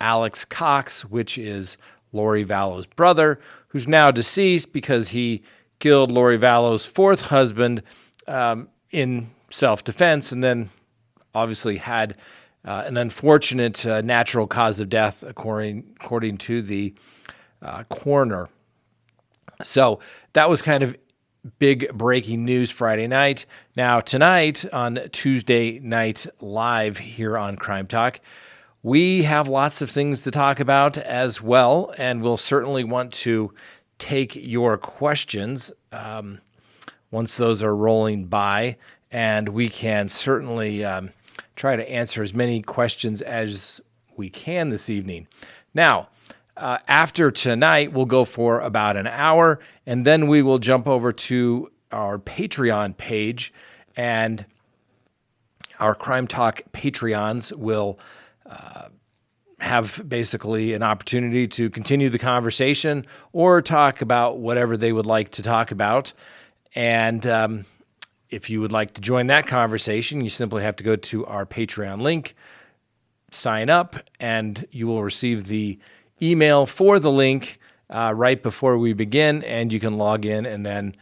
Alex Cox, which is Lori Valo's brother, who's now deceased because he killed Lori Valo's fourth husband in self-defense, and then obviously had an unfortunate natural cause of death, according to the coroner. So that was kind of big breaking news Friday night. Now tonight on Tuesday Night Live here on Crime Talk, we have lots of things to talk about as well, and we'll certainly want to take your questions once those are rolling by, and we can certainly try to answer as many questions as we can this evening. Now, after tonight, we'll go for about an hour, and then we will jump over to our Patreon page, and our Crime Talk Patreons will have basically an opportunity to continue the conversation or talk about whatever they would like to talk about. And if you would like to join that conversation, you simply have to go to our Patreon link, sign up, and you will receive the email for the link right before we begin, and you can log in and then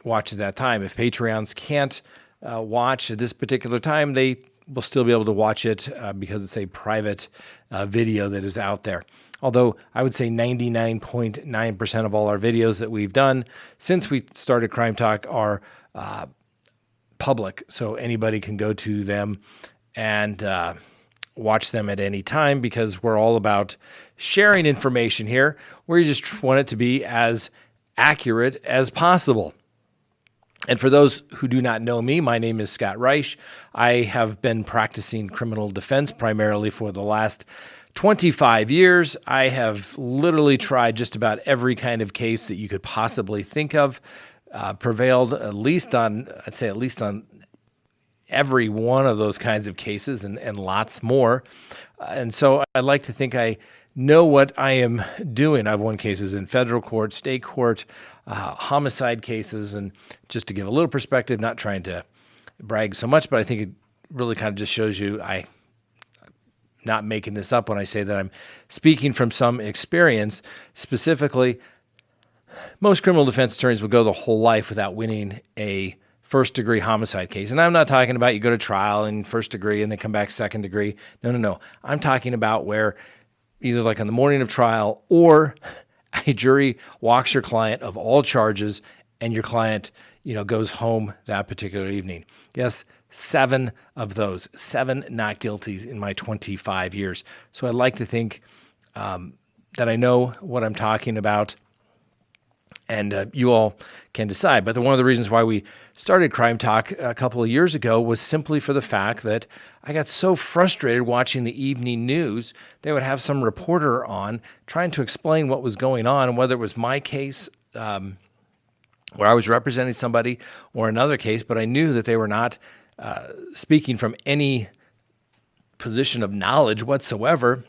watch at that time. If Patreons can't watch at this particular time, they will still be able to watch it because it's a private video that is out there. Although I would say 99.9% of all our videos that we've done since we started Crime Talk are public, so anybody can go to them and watch them at any time, because we're all about sharing information here. We just want it to be as accurate as possible. And for those who do not know me, my name is Scott Reisch. I have been practicing criminal defense primarily for the last 25 years. I have literally tried just about every kind of case that you could possibly think of, prevailed at least on every one of those kinds of cases, and lots more. And so I like to think I know what I am doing. I've won cases in federal court, state court, homicide cases, and just to give a little perspective, not trying to brag so much, but I think it really kind of just shows you I'm not making this up when I say that I'm speaking from some experience. Specifically, most criminal defense attorneys will go the whole life without winning a first-degree homicide case. And I'm not talking about you go to trial in first degree and then come back second degree. No. I'm talking about where either like on the morning of trial or a jury walks your client of all charges and your client, goes home that particular evening. Yes, 7 of those, 7 not guilties in my 25 years. So I'd like to think that I know what I'm talking about, and you all can decide. But one of the reasons why we started Crime Talk a couple of years ago was simply for the fact that I got so frustrated watching the evening news. They would have some reporter on trying to explain what was going on, and whether it was my case where I was representing somebody or another case, but I knew that they were not speaking from any position of knowledge whatsoever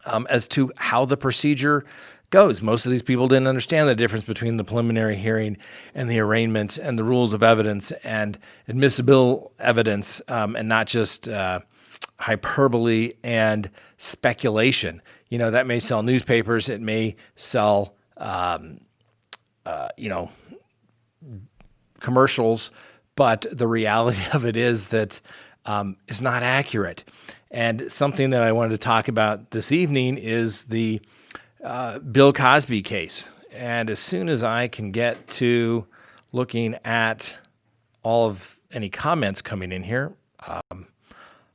as to how the procedure goes. Most of these people didn't understand the difference between the preliminary hearing and the arraignment and the rules of evidence and admissible evidence, and not just hyperbole and speculation. That may sell newspapers. It may sell, commercials, but the reality of it is that it's not accurate. And something that I wanted to talk about this evening is the Bill Cosby case. And as soon as I can get to looking at all of any comments coming in here,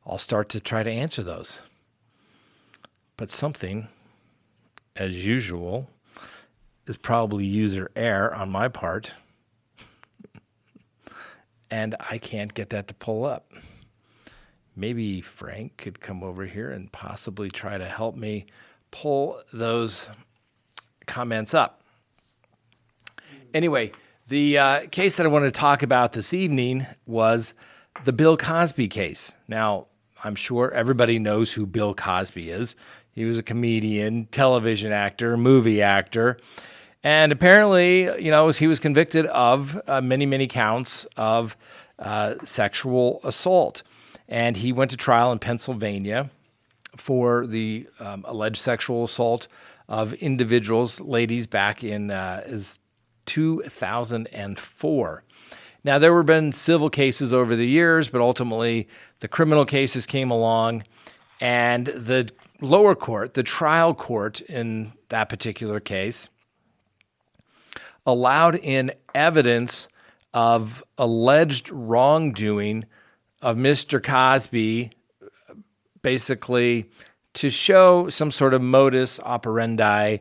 I'll start to try to answer those. But something, as usual, is probably user error on my part, and I can't get that to pull up. Maybe Frank could come over here and possibly try to help me pull those comments up. Anyway, the case that I wanted to talk about this evening was the Bill Cosby case. Now, I'm sure everybody knows who Bill Cosby is. He was a comedian, television actor, movie actor, and apparently, he was convicted of many, many counts of sexual assault. And he went to trial in Pennsylvania, for the alleged sexual assault of individuals, ladies, back in is 2004. Now, there have been civil cases over the years, but ultimately the criminal cases came along, and the lower court, the trial court in that particular case, allowed in evidence of alleged wrongdoing of Mr. Cosby, basically to show some sort of modus operandi,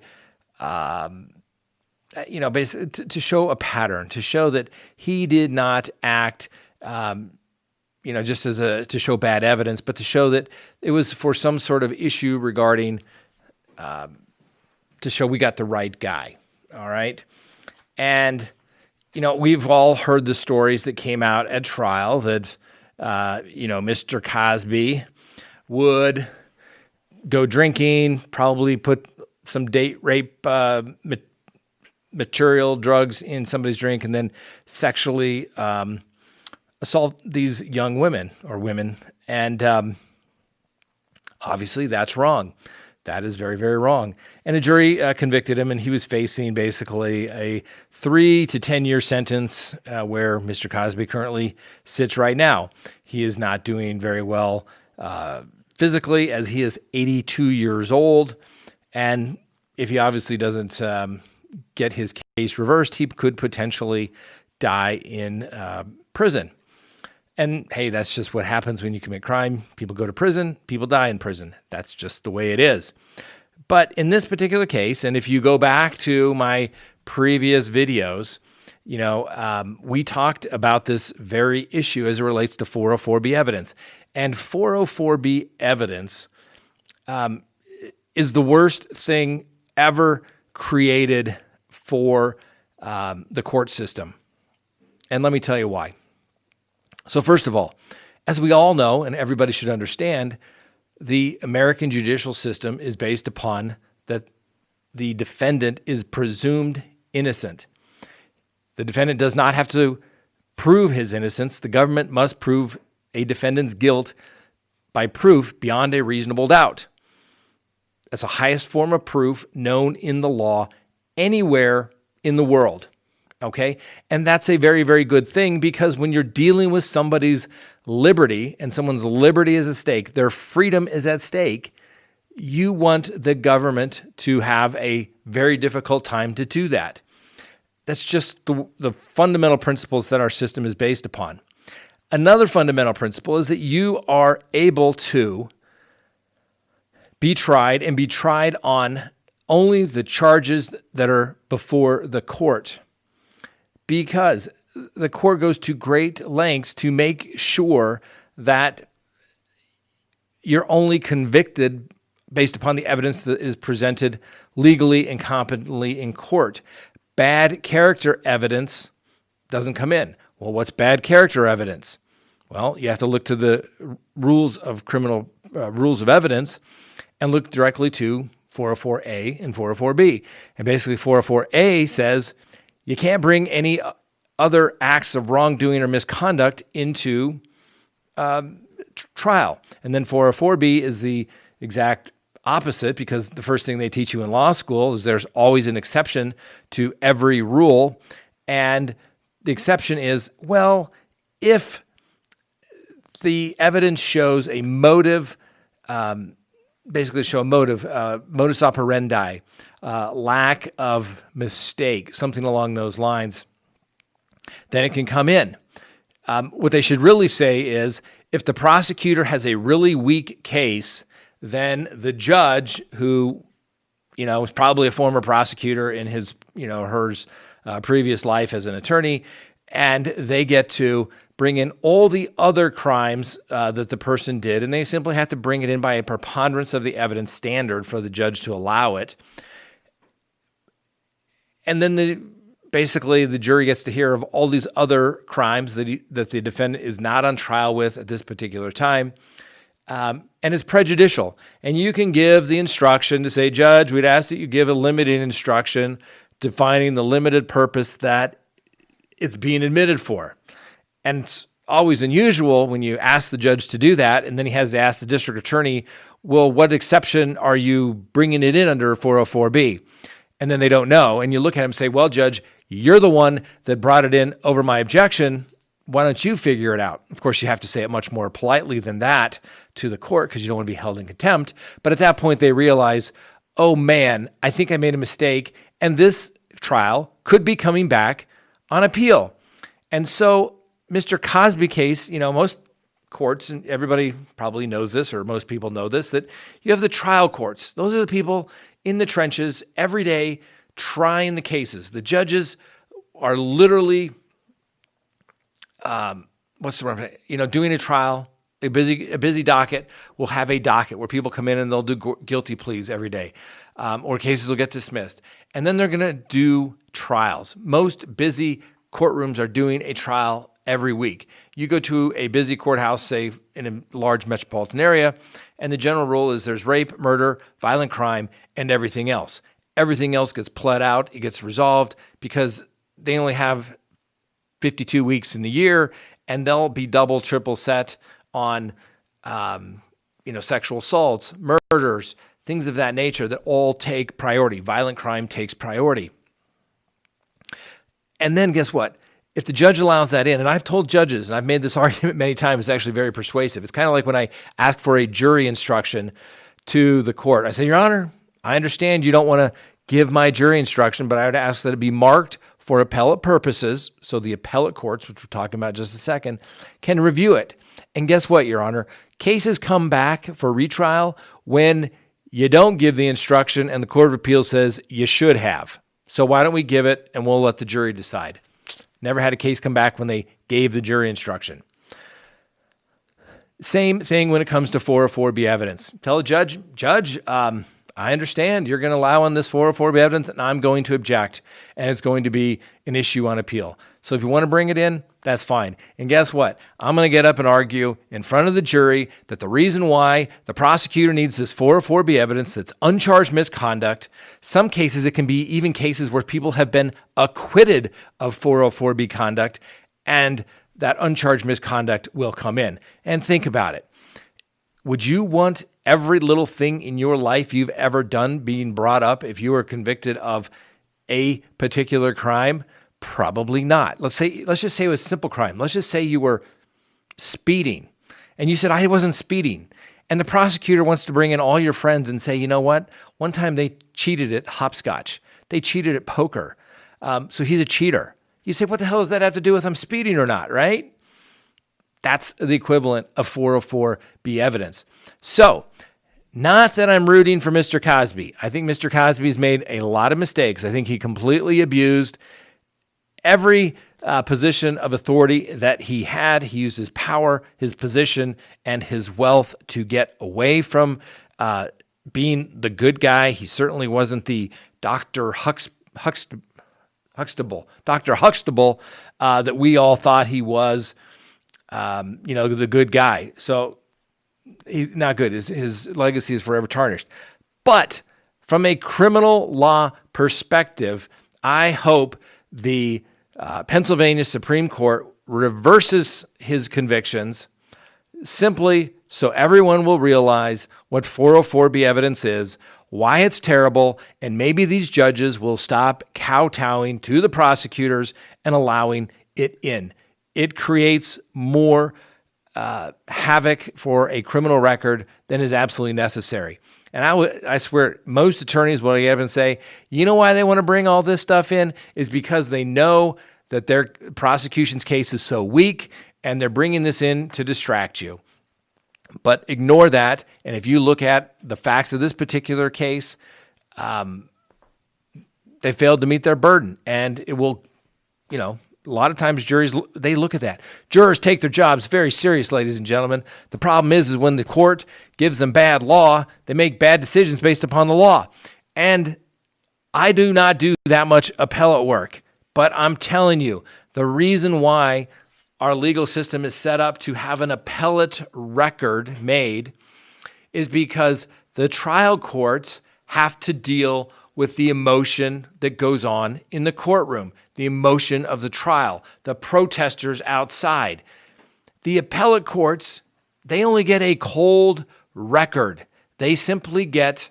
basically to show a pattern, to show that he did not act, just to show bad evidence, but to show that it was for some sort of issue regarding, to show we got the right guy. All right. And, we've all heard the stories that came out at trial that, Mr. Cosby would go drinking, probably put some date rape material, drugs in somebody's drink, and then sexually assault these young women. And obviously that's wrong. That is very, very wrong. And a jury convicted him, and he was facing basically a 3 to 10 year sentence where Mr. Cosby currently sits right now. He is not doing very well physically, as he is 82 years old. And if he obviously doesn't get his case reversed, he could potentially die in prison. And hey, that's just what happens when you commit crime. People go to prison, people die in prison. That's just the way it is. But in this particular case, and if you go back to my previous videos, we talked about this very issue as it relates to 404B evidence. And 404B evidence is the worst thing ever created for the court system. And let me tell you why. So first of all, as we all know, and everybody should understand, the American judicial system is based upon that the defendant is presumed innocent. The defendant does not have to prove his innocence. The government must prove a defendant's guilt by proof beyond a reasonable doubt. That's the highest form of proof known in the law anywhere in the world. Okay? And that's a very, very good thing, because when you're dealing with somebody's liberty and someone's liberty is at stake, their freedom is at stake, you want the government to have a very difficult time to do that. That's just the fundamental principles that our system is based upon. Another fundamental principle is that you are able to be tried and be tried on only the charges that are before the court, because the court goes to great lengths to make sure that you're only convicted based upon the evidence that is presented legally and competently in court. Bad character evidence doesn't come in. Well, what's bad character evidence? Well, you have to look to the rules of criminal rules of evidence and look directly to 404A and 404B. And basically 404A says you can't bring any other acts of wrongdoing or misconduct into trial. And then 404B is the exact opposite, because the first thing they teach you in law school is there's always an exception to every rule. And the exception is, well, if the evidence shows a motive, modus operandi, lack of mistake, something along those lines, then it can come in. What they should really say is, if the prosecutor has a really weak case, then the judge, who, was probably a former prosecutor in his, hers previous life as an attorney, and they get to bring in all the other crimes that the person did, and they simply have to bring it in by a preponderance of the evidence standard for the judge to allow it. And then basically the jury gets to hear of all these other crimes that the defendant is not on trial with at this particular time, and it's prejudicial. And you can give the instruction to say, Judge, we'd ask that you give a limiting instruction defining the limited purpose that it's being admitted for. And always unusual when you ask the judge to do that, and then he has to ask the district attorney, well, what exception are you bringing it in under 404B? And then they don't know. And you look at him and say, well, Judge, you're the one that brought it in over my objection. Why don't you figure it out? Of course, you have to say it much more politely than that to the court because you don't want to be held in contempt. But at that point, they realize, oh man, I think I made a mistake. And this trial could be coming back on appeal. And so Mr. Cosby case, most courts, and everybody probably knows this, or most people know this, that you have the trial courts. Those are the people in the trenches every day trying the cases. The judges are literally, doing a trial. A busy docket will have a docket where people come in and they'll do guilty pleas every day, or cases will get dismissed. And then they're going to do trials. Most busy courtrooms are doing a trial every week. You go to a busy courthouse, say in a large metropolitan area, and the general rule is there's rape, murder, violent crime, and everything else. Everything else gets pled out, it gets resolved because they only have 52 weeks in the year, and they'll be double, triple set on, sexual assaults, murders, things of that nature that all take priority. Violent crime takes priority. And then guess what? If the judge allows that in, and I've told judges, and I've made this argument many times, it's actually very persuasive. It's kind of like when I ask for a jury instruction to the court. I say, Your Honor, I understand you don't want to give my jury instruction, but I would ask that it be marked for appellate purposes, so the appellate courts, which we're talking about in just a second, can review it. And guess what, Your Honor? Cases come back for retrial when you don't give the instruction and the Court of Appeals says you should have. So why don't we give it and we'll let the jury decide? Never had a case come back when they gave the jury instruction. Same thing when it comes to 404B evidence. Tell the judge, I understand you're going to allow on this 404B evidence, and I'm going to object, and it's going to be an issue on appeal. So if you want to bring it in, that's fine. And guess what? I'm going to get up and argue in front of the jury that the reason why the prosecutor needs this 404B evidence that's uncharged misconduct, some cases it can be even cases where people have been acquitted of 404B conduct, and that uncharged misconduct will come in. And think about it. Would you want every little thing in your life you've ever done being brought up if you were convicted of a particular crime? Probably not. Let's just say it was a simple crime. Let's just say you were speeding and you said, I wasn't speeding. And the prosecutor wants to bring in all your friends and say, you know what? One time they cheated at hopscotch. They cheated at poker. So he's a cheater. You say, what the hell does that have to do with I'm speeding or not, right? That's the equivalent of 404B evidence. So, not that I'm rooting for Mr. Cosby. I think Mr. Cosby's made a lot of mistakes. I think he completely abused every position of authority that he had. He used his power, his position, and his wealth to get away from being the good guy. He certainly wasn't the Dr. Huxtable that we all thought he was. The good guy. So he's not good. His legacy is forever tarnished. But from a criminal law perspective, I hope the Pennsylvania Supreme Court reverses his convictions simply so everyone will realize what 404B evidence is, why it's terrible, and maybe these judges will stop kowtowing to the prosecutors and allowing it in. It creates more havoc for a criminal record than is absolutely necessary. And I swear, most attorneys will get up and say, you know why they want to bring all this stuff in is because they know that their prosecution's case is so weak and they're bringing this in to distract you. But ignore that. And if you look at the facts of this particular case, they failed to meet their burden. And it will, a lot of times juries, they look at that. Jurors take their jobs very serious, ladies and gentlemen. The problem is when the court gives them bad law, they make bad decisions based upon the law. And I do not do that much appellate work, but I'm telling you, the reason why our legal system is set up to have an appellate record made is because the trial courts have to deal with the emotion that goes on in the courtroom, the emotion of the trial, the protesters outside. The appellate courts, they only get a cold record. They simply get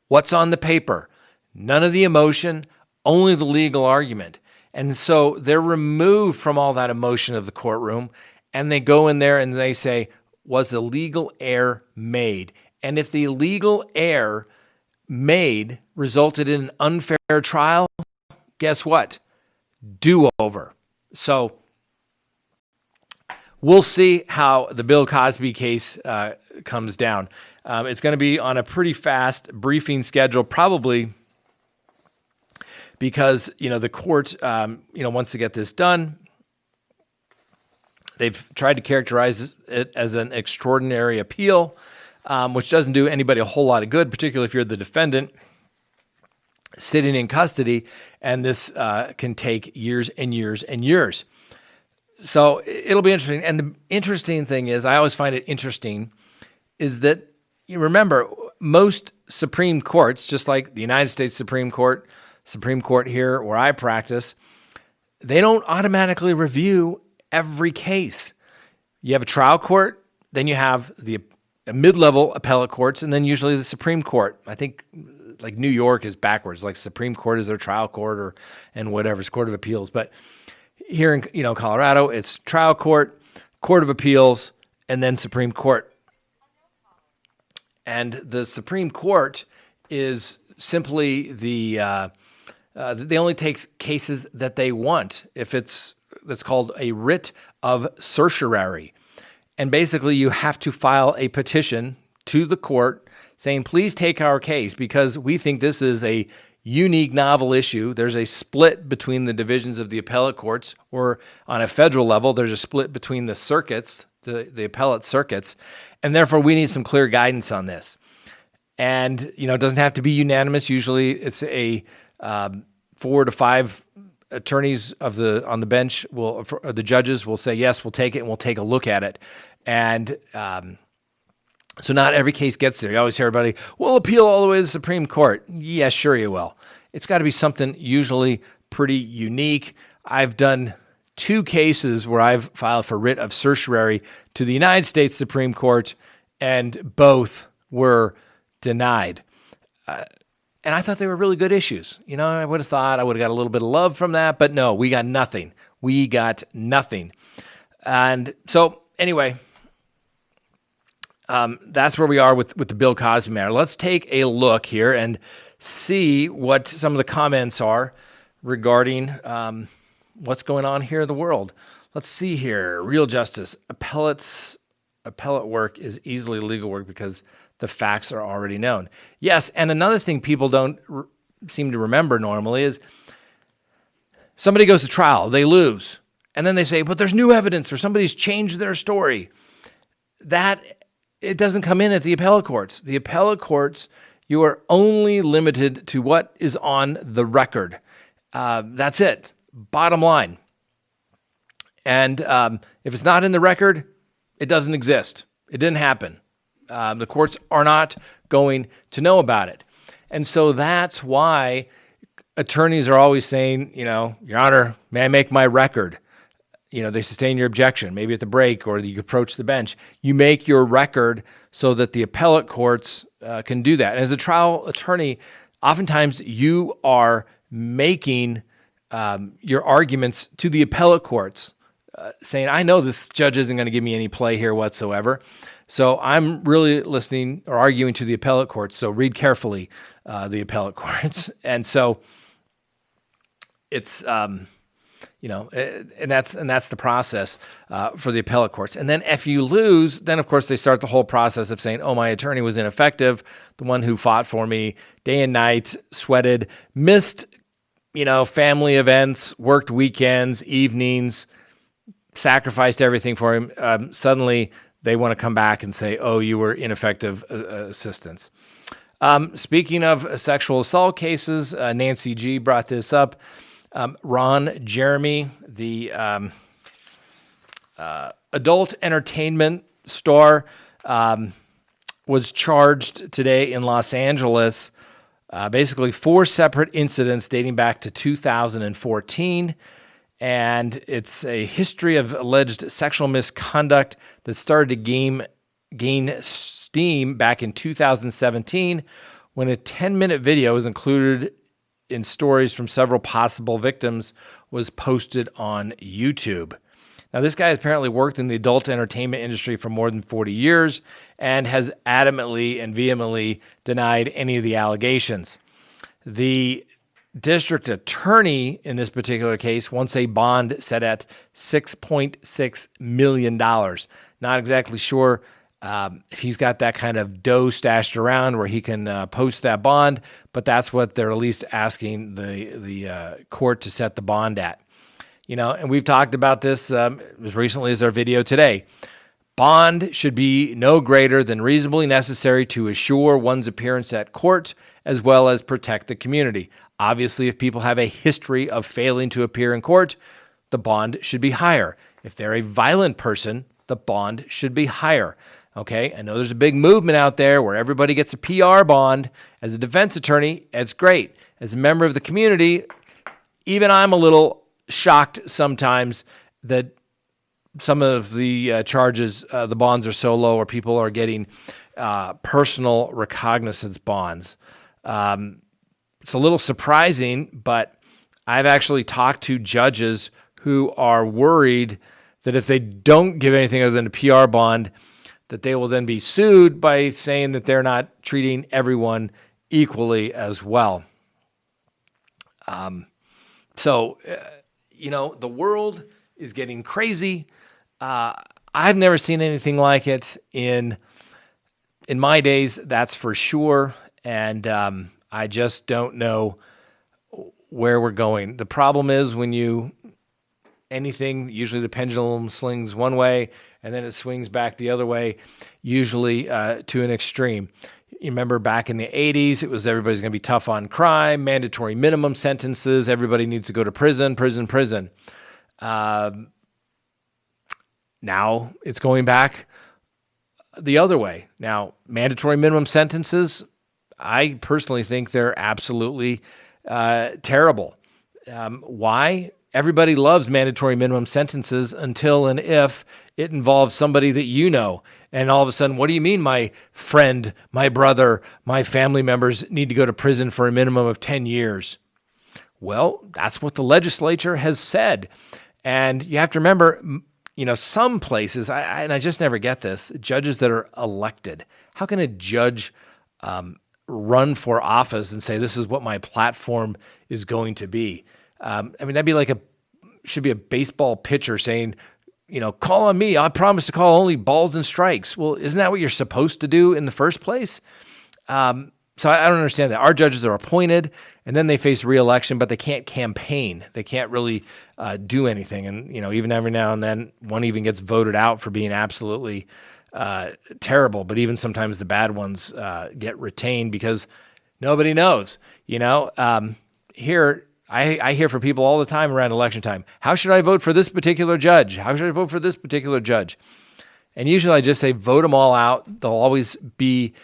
what's on the paper, none of the emotion, only the legal argument. And so they're removed from all that emotion of the courtroom, and they go in there and they say, was a legal error made? And if the legal error made resulted in an unfair trial, guess what? Do-over. So we'll see how the Bill Cosby case comes down. It's going to be on a pretty fast briefing schedule, probably because, the court, wants to get this done. They've tried to characterize it as an extraordinary appeal, which doesn't do anybody a whole lot of good, particularly if you're the defendant sitting in custody, and this can take years and years and years. So it'll be interesting. And the interesting thing is, I always find it interesting, is that you remember most Supreme Courts, just like the United States Supreme Court here where I practice, they don't automatically review every case. You have a trial court, then you have the mid-level appellate courts, and then usually the Supreme Court. I think like New York is backwards, like Supreme Court is their trial court and whatever's Court of Appeals. But here in Colorado, it's trial court, Court of Appeals, and then Supreme Court. And the Supreme Court is simply they only take cases that they want. If that's called a writ of certiorari. And basically you have to file a petition to the court saying, please take our case because we think this is a unique, novel issue. There's a split between the divisions of the appellate courts, or on a federal level, there's a split between the circuits, the appellate circuits, and therefore we need some clear guidance on this. And, it doesn't have to be unanimous. Usually it's a 4 to 5 attorneys on the bench the judges will say, yes, we'll take it and we'll take a look at it. And so not every case gets there. You always hear everybody, we'll appeal all the way to the Supreme Court. Yeah, sure you will. It's got to be something usually pretty unique. I've done 2 cases where I've filed for writ of certiorari to the United States Supreme Court, and both were denied. And I thought they were really good issues. I would have thought I would have got a little bit of love from that, but no, we got nothing. And so anyway, that's where we are with the Bill Cosby matter. Let's take a look here and see what some of the comments are regarding what's going on here in the world. Let's see here. Real justice. Appellate work is easily legal work because the facts are already known. Yes, and another thing people don't seem to remember normally is somebody goes to trial, they lose, and then they say, but there's new evidence or somebody's changed their story. That, it doesn't come in at the appellate courts. The appellate courts, you are only limited to what is on the record. That's it, bottom line. And if it's not in the record, it doesn't exist. It didn't happen. The courts are not going to know about it. And so that's why attorneys are always saying, Your Honor, may I make my record? They sustain your objection, maybe at the break or you approach the bench. You make your record so that the appellate courts can do that. And as a trial attorney, oftentimes you are making your arguments to the appellate courts, saying, I know this judge isn't going to give me any play here whatsoever. So I'm really listening or arguing to the appellate courts. So read carefully the appellate courts. And so it's, and that's the process for the appellate courts. And then if you lose, then of course they start the whole process of saying, oh, my attorney was ineffective. The one who fought for me day and night, sweated, missed, family events, worked weekends, evenings, sacrificed everything for him. Suddenly they want to come back and say, oh, you were ineffective assistance. Speaking of sexual assault cases, Nancy G. brought this up. Ron Jeremy, the adult entertainment star, was charged today in Los Angeles, basically 4 separate incidents dating back to 2014. and it's a history of alleged sexual misconduct that started to gain steam back in 2017 when a 10-minute video was included in stories from several possible victims was posted on YouTube. Now, this guy has apparently worked in the adult entertainment industry for more than 40 years and has adamantly and vehemently denied any of the allegations. The district attorney in this particular case wants a bond set at $6.6 million. Not exactly sure if he's got that kind of dough stashed around where he can post that bond, but that's what they're at least asking the court to set the bond at. And we've talked about this as recently as our video today. Bond should be no greater than reasonably necessary to assure one's appearance at court as well as protect the community. Obviously, if people have a history of failing to appear in court, the bond should be higher. If they're a violent person, the bond should be higher. Okay, I know there's a big movement out there where everybody gets a PR bond. As a defense attorney, it's great. As a member of the community, even I'm a little shocked sometimes that some of the charges, the bonds are so low, or people are getting personal recognizance bonds. It's a little surprising, but I've actually talked to judges who are worried that if they don't give anything other than a PR bond, that they will then be sued by saying that they're not treating everyone equally as well. The world is getting crazy. I've never seen anything like it in my days, that's for sure. And I just don't know where we're going. The problem is when usually the pendulum swings one way and then it swings back the other way, usually to an extreme. You remember back in the 80s, it was everybody's going to be tough on crime, mandatory minimum sentences, everybody needs to go to prison. Now it's going back the other way. Now, mandatory minimum sentences, I personally think they're absolutely terrible. Why? Everybody loves mandatory minimum sentences until and if it involves somebody that you know. And all of a sudden, what do you mean my friend, my brother, my family members need to go to prison for a minimum of 10 years? Well, that's what the legislature has said. And you have to remember, some places, and I just never get this, judges that are elected. How can a judge run for office and say, this is what my platform is going to be? That'd be should be a baseball pitcher saying, call on me. I promise to call only balls and strikes. Well, isn't that what you're supposed to do in the first place? So I don't understand that. Our judges are appointed and then they face re-election, but they can't campaign. They can't really do anything. And, even every now and then one even gets voted out for being absolutely terrible. But even sometimes the bad ones get retained because nobody knows, Here, I hear from people all the time around election time. How should I vote for this particular judge? How should I vote for this particular judge? And usually I just say, vote them all out. They'll always be,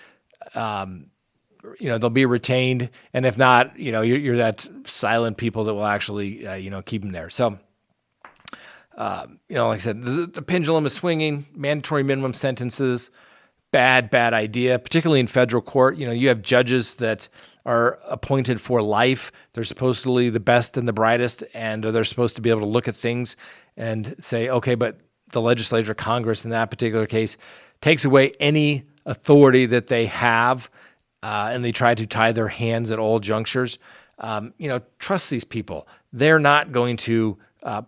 they'll be retained. And if not, you're that silent people that will actually, keep them there. So, like I said, the pendulum is swinging. Mandatory minimum sentences, bad idea, particularly in federal court. You have judges that are appointed for life. They're supposedly the best and the brightest, and they're supposed to be able to look at things and say, okay, but the legislature, Congress in that particular case, takes away any authority that they have, and they try to tie their hands at all junctures. Trust these people. They're not going to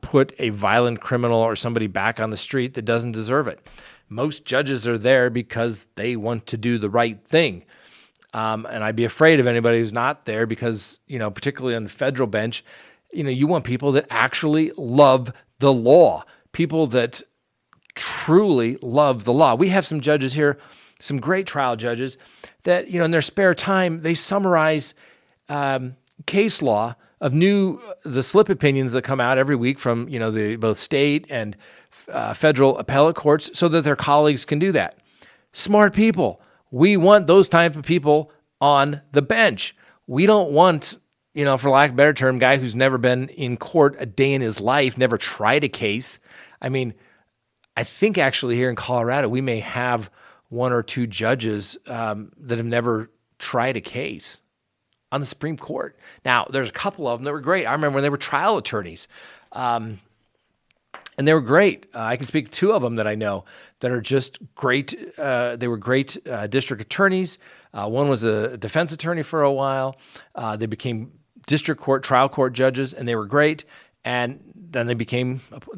put a violent criminal or somebody back on the street that doesn't deserve it. Most judges are there because they want to do the right thing. And I'd be afraid of anybody who's not there because, particularly on the federal bench, you want people that actually love the law, people that truly love the law. We have some judges here, some great trial judges that, in their spare time, they summarize case law of the slip opinions that come out every week from, both state and federal appellate courts so that their colleagues can do that. Smart people. We want those type of people on the bench. We don't want, for lack of a better term, guy who's never been in court a day in his life, never tried a case. I mean, I think actually here in Colorado, we may have one or two judges that have never tried a case on the Supreme Court. Now, there's a couple of them that were great. I remember when they were trial attorneys, and they were great. I can speak to two of them that I know that are just great. They were great district attorneys. One was a defense attorney for a while. They became district court, trial court judges, and they were great. And then they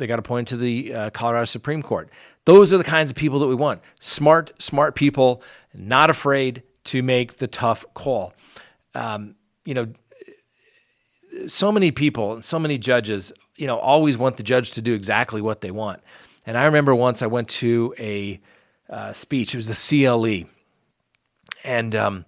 got appointed to the Colorado Supreme Court. Those are the kinds of people that we want. Smart people, not afraid to make the tough call. So many people, so many judges, always want the judge to do exactly what they want. And I remember once I went to a speech. It was the CLE. And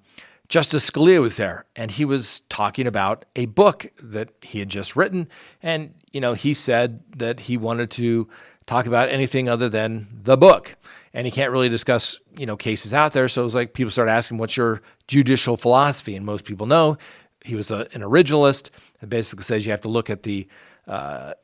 Justice Scalia was there, and he was talking about a book that he had just written. And, he said that he wanted to talk about anything other than the book. And he can't really discuss, cases out there. So it was like people started asking, what's your judicial philosophy? And most people know he was an originalist. It basically says you have to look at the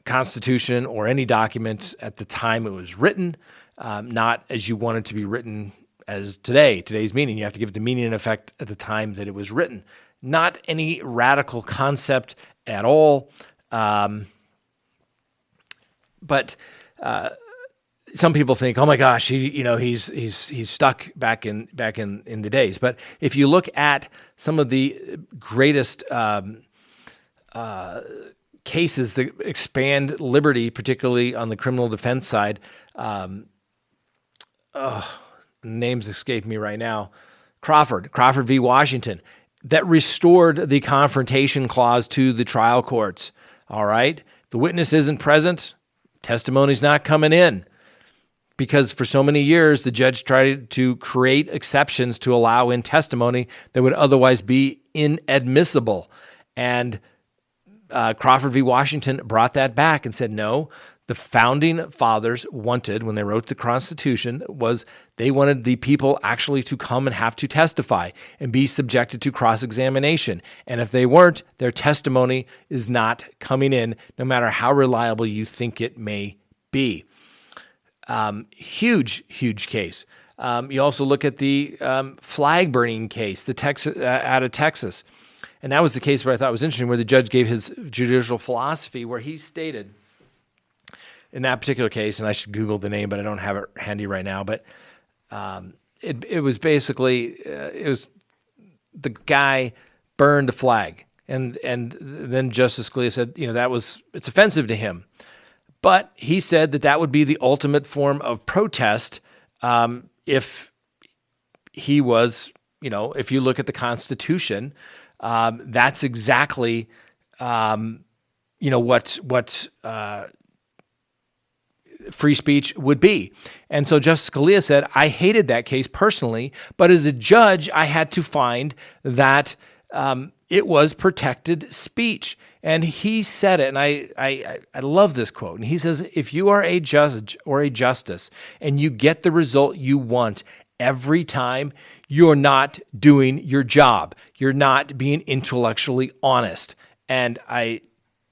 Constitution or any document at the time it was written, not as you want it to be written as today's meaning. You have to give it the meaning and effect at the time that it was written. Not any radical concept at all. But some people think, oh my gosh, he's stuck back in the days. But if you look at some of the greatest cases that expand liberty, particularly on the criminal defense side, names escape me right now. Crawford v. Washington, that restored the confrontation clause to the trial courts. All right, the witness isn't present, testimony's not coming in. Because for so many years, the judge tried to create exceptions to allow in testimony that would otherwise be inadmissible. And Crawford v. Washington brought that back and said, no, the founding fathers wanted, when they wrote the Constitution, was they wanted the people actually to come and have to testify and be subjected to cross-examination. And if they weren't, their testimony is not coming in, no matter how reliable you think it may be. Huge case. You also look at the flag burning case, out of Texas. And that was the case where I thought was interesting, where the judge gave his judicial philosophy, where he stated in that particular case, and I should Google the name, but I don't have it handy right now, but it was basically, it was the guy burned a flag. And then Justice Scalia said, it's offensive to him. But he said that would be the ultimate form of protest if he was, if you look at the Constitution, that's exactly, what free speech would be. And so Justice Scalia said, I hated that case personally, but as a judge, I had to find that it was protected speech. And he said it, and I love this quote. And he says, if you are a judge or a justice and you get the result you want every time, you're not doing your job. You're not being intellectually honest. And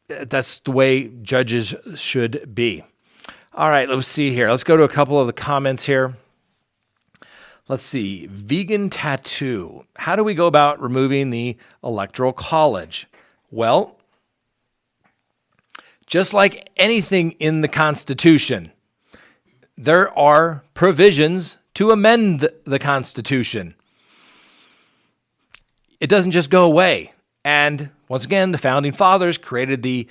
that's the way judges should be. All right, let's see here. Let's go to a couple of the comments here. Let's see. Vegan tattoo. How do we go about removing the Electoral College? Well, just like anything in the Constitution, there are provisions to amend the Constitution. It doesn't just go away. And once again, the Founding Fathers created the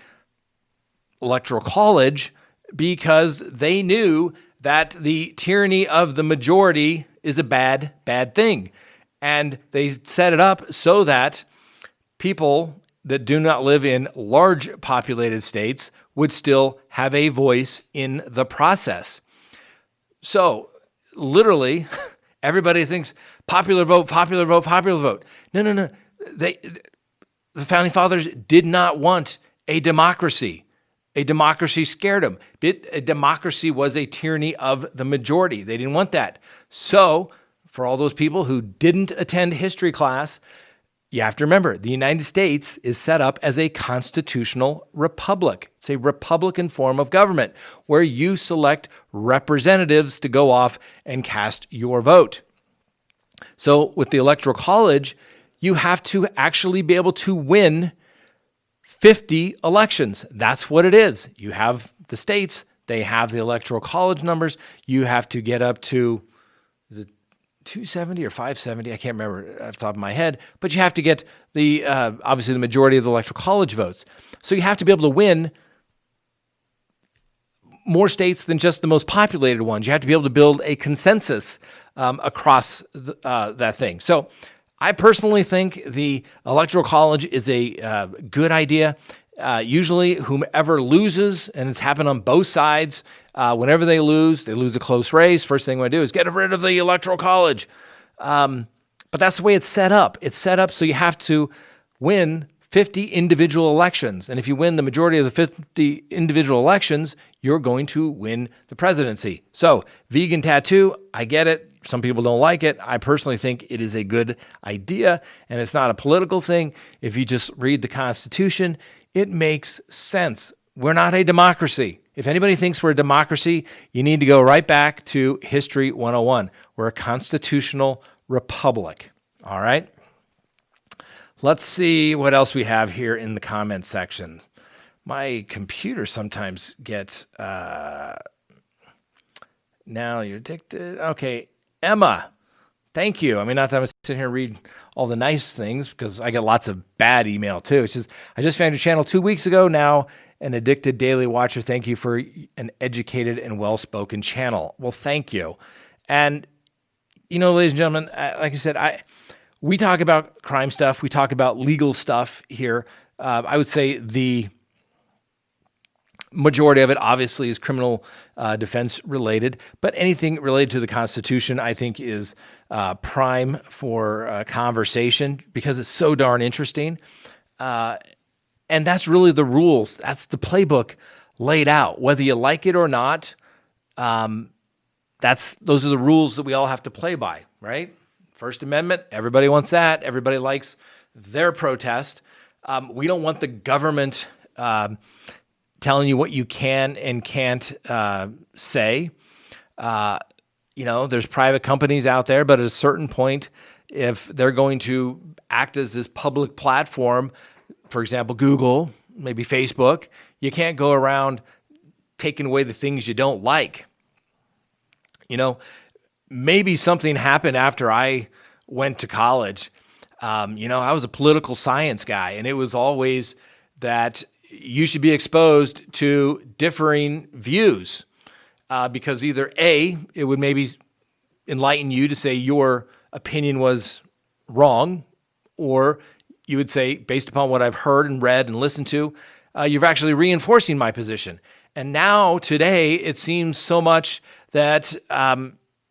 Electoral College because they knew that the tyranny of the majority is a bad thing. And they set it up so that people that do not live in large populated states would still have a voice in the process. So literally, everybody thinks popular vote. No. The Founding Fathers did not want a democracy. A democracy scared them. A democracy was a tyranny of the majority. They didn't want that. So, for all those people who didn't attend history class, you have to remember, the United States is set up as a constitutional republic. It's a republican form of government where you select representatives to go off and cast your vote. So with the Electoral College, you have to actually be able to win 50 elections. That's what it is. You have the states, they have the Electoral College numbers. You have to get up to, is it 270 or 570? I can't remember off the top of my head, but you have to get the, obviously the majority of the Electoral College votes. So you have to be able to win more states than just the most populated ones. You have to be able to build a consensus across that thing. So I personally think the Electoral College is a good idea. Usually whomever loses, and it's happened on both sides, whenever they lose a close race, first thing we want to do is get rid of the Electoral College. But that's the way it's set up. It's set up so you have to win 50 individual elections. And if you win the majority of the 50 individual elections, you're going to win the presidency. So vegan tattoo, I get it. Some people don't like it. I personally think it is a good idea, and it's not a political thing. If you just read the Constitution, it makes sense. We're not a democracy. If anybody thinks we're a democracy, you need to go right back to History 101. We're a constitutional republic. All right? Let's see what else we have here in the comment section. My computer sometimes gets, now you're addicted. Okay, Emma, thank you. I mean, not that I'm sitting here and read all the nice things because I get lots of bad email too. It's just, I just found your channel 2 weeks ago, now an addicted daily watcher. Thank you for an educated and well-spoken channel. Well, thank you. And, you know, ladies and gentlemen, like I said, we talk about crime stuff. We talk about legal stuff here. I would say the majority of it obviously is criminal defense related, but anything related to the Constitution, I think, is prime for conversation because it's so darn interesting. And that's really the rules. That's the playbook laid out. Whether you like it or not, those are the rules that we all have to play by, right? First Amendment, everybody wants that. Everybody likes their protest. We don't want the government telling you what you can and can't say. You know, there's private companies out there, but at a certain point, if they're going to act as this public platform, for example, Google, maybe Facebook, you can't go around taking away the things you don't like. You know, maybe something happened after I went to college. You know, I was a political science guy, and it was always that you should be exposed to differing views because either A, it would maybe enlighten you to say your opinion was wrong, or you would say, based upon what I've heard and read and listened to, you're actually reinforcing my position. And now today, it seems so much that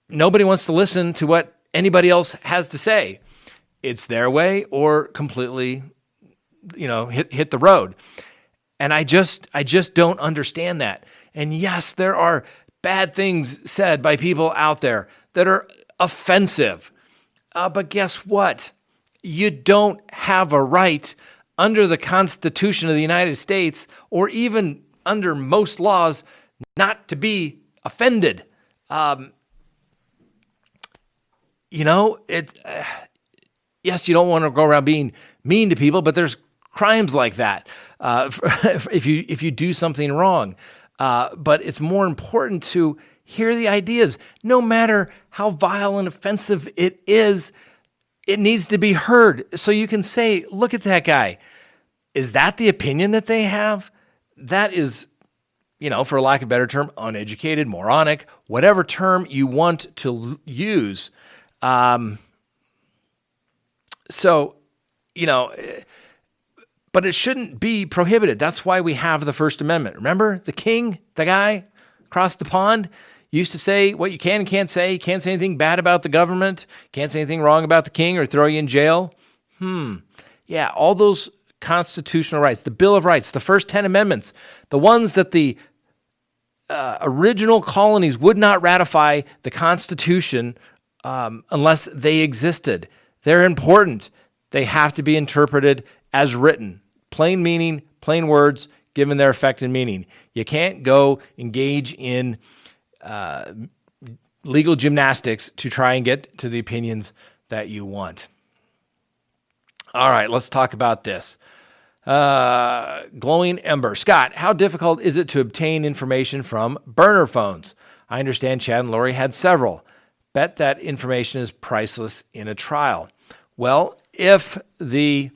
nobody wants to listen to what anybody else has to say. It's their way or completely, you know, hit the road. And I just don't understand that. And yes, there are bad things said by people out there that are offensive. But guess what? You don't have a right under the Constitution of the United States or even under most laws not to be offended. You know, yes, you don't want to go around being mean to people, but there's crimes like that if you do something wrong. But it's more important to hear the ideas. No matter how vile and offensive it is, it needs to be heard. So you can say, look at that guy. Is that the opinion that they have? That is, you know, for lack of a better term, uneducated, moronic, whatever term you want to use. So, you know, but it shouldn't be prohibited. That's why we have the First Amendment. Remember the king, the guy across the pond, used to say what you can and can't say. You can't say anything bad about the government. Can't say anything wrong about the king or throw you in jail. Yeah, all those constitutional rights, the Bill of Rights, the first 10 amendments, the ones that the original colonies would not ratify the Constitution unless they existed. They're important. they have to be interpreted as written, plain meaning, plain words, given their effect and meaning. You can't go engage in legal gymnastics to try and get to the opinions that you want. All right, let's talk about this. Glowing Ember. Scott, how difficult is it to obtain information from burner phones? I understand Chad and Lori had several. Bet that information is priceless in a trial. Well, if the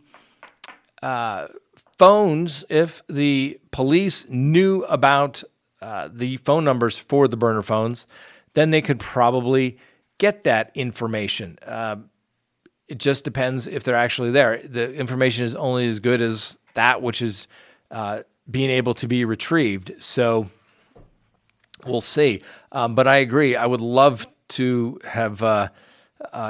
if the police knew about the phone numbers for the burner phones, then they could probably get that information. It just depends if they're actually there. The information is only as good as that which is being able to be retrieved. So we'll see. But I agree. I would love to have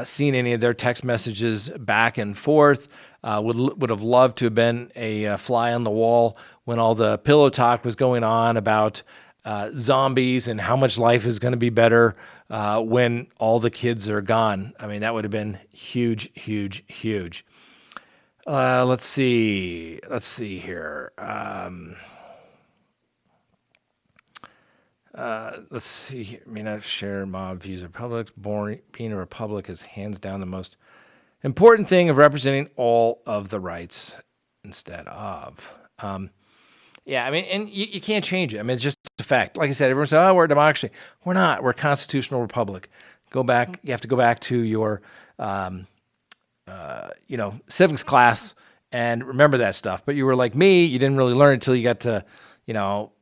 seen any of their text messages back and forth. Would have loved to have been a fly on the wall when all the pillow talk was going on about zombies and how much life is going to be better when all the kids are gone. I mean, that would have been huge, huge, huge. Let's see here. Let's see here. May not share mob views of republics. Being a republic is hands down the most important thing of representing all of the rights instead of. Yeah, I mean, and you can't change it. I mean, it's just a fact. Like I said, everyone says, oh, we're a democracy. We're not. We're a constitutional republic. Go back. You have to go back to your, civics class and remember that stuff. But you were like me. You didn't really learn it until you got to,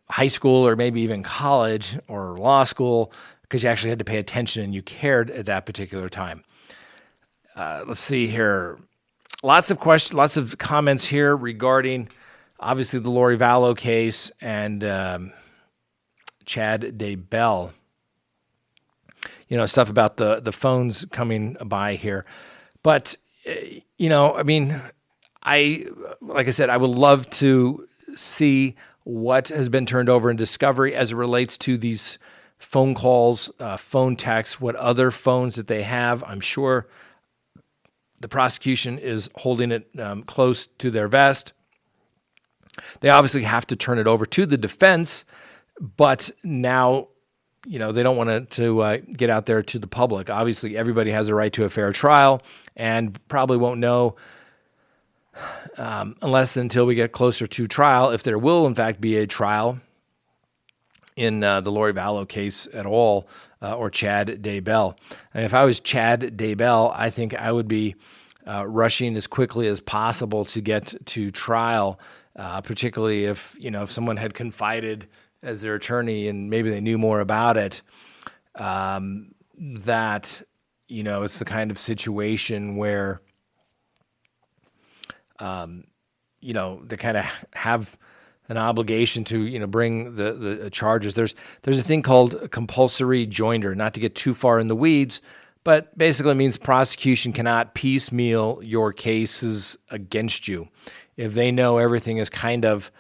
high school or maybe even college or law school because you actually had to pay attention and you cared at that particular time. Let's see here. Lots of questions, lots of comments here regarding obviously the Lori Valo case and Chad Daybell. Stuff about the phones coming by here. But, I mean, like I said, I would love to see what has been turned over in discovery as it relates to these phone calls, phone texts, what other phones that they have. I'm sure the prosecution is holding it close to their vest. They obviously have to turn it over to the defense, but now, they don't want to get out there to the public. Obviously, everybody has a right to a fair trial and probably won't know unless until we get closer to trial, if there will, in fact, be a trial in the Lori Valo case at all, or Chad Daybell. And if I was Chad Daybell, I think I would be rushing as quickly as possible to get to trial, particularly if someone had confided as their attorney and maybe they knew more about it, that, it's the kind of situation where they kind of have an obligation to, bring the charges. There's a thing called compulsory joinder, not to get too far in the weeds, but basically it means prosecution cannot piecemeal your cases against you. If they know everything is kind of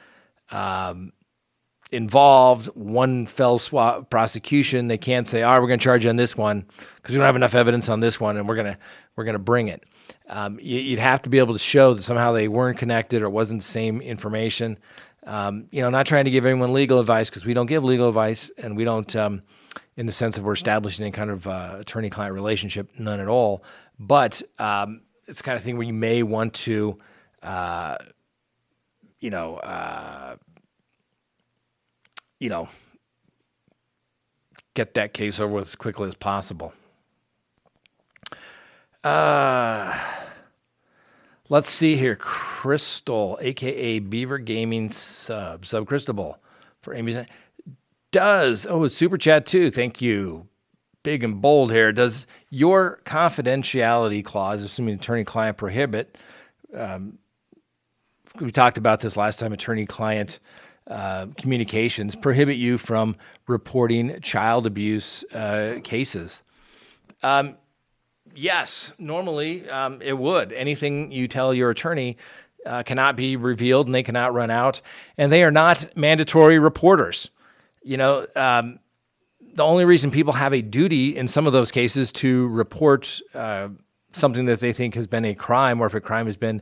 involved, one fell swoop prosecution, they can't say, all right, we're going to charge you on this one because we don't have enough evidence on this one, and we're going to bring it. You'd have to be able to show that somehow they weren't connected or wasn't the same information. Not trying to give anyone legal advice because we don't give legal advice and we don't, in the sense of we're establishing any kind of attorney-client relationship, none at all. But it's the kind of thing where you may want to, get that case over with as quickly as possible. Let's see here. Crystal, a.k.a. Beaver Gaming Sub Cristobal for Amy's. It's Super Chat too. Thank you. Big and bold here. Does your confidentiality clause, assuming attorney-client prohibit, we talked about this last time, attorney-client communications, prohibit you from reporting child abuse cases? Yes, normally it would. Anything you tell your attorney cannot be revealed and they cannot run out, and they are not mandatory reporters. The only reason people have a duty in some of those cases to report something that they think has been a crime, or if a crime has been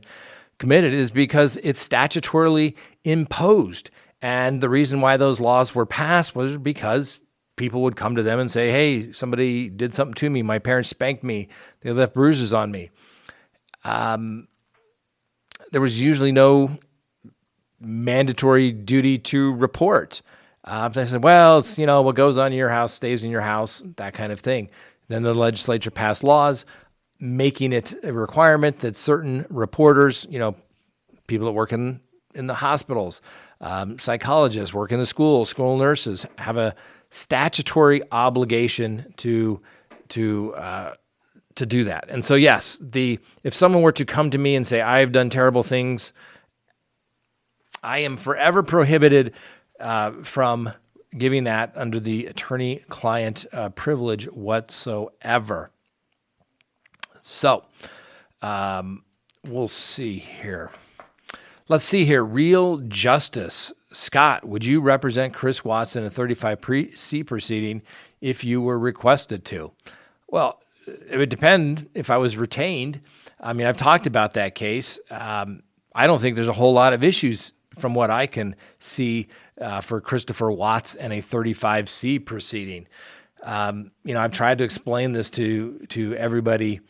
committed, is because it's statutorily imposed. And the reason why those laws were passed was because people would come to them and say, hey, somebody did something to me. My parents spanked me. They left bruises on me. There was usually no mandatory duty to report. They said, well, it's, what goes on in your house stays in your house, that kind of thing. Then the legislature passed laws making it a requirement that certain reporters, people that work in the hospitals, psychologists work in the school nurses, have a statutory obligation to do that. And so, yes, if someone were to come to me and say, I have done terrible things, I am forever prohibited from giving that under the attorney-client privilege whatsoever. So, we'll see here. Let's see here. Real justice. Scott, would you represent Chris Watts in a 35C proceeding if you were requested to? Well, it would depend if I was retained. I mean, I've talked about that case. I don't think there's a whole lot of issues from what I can see for Christopher Watts and a 35C proceeding. I've tried to explain this to everybody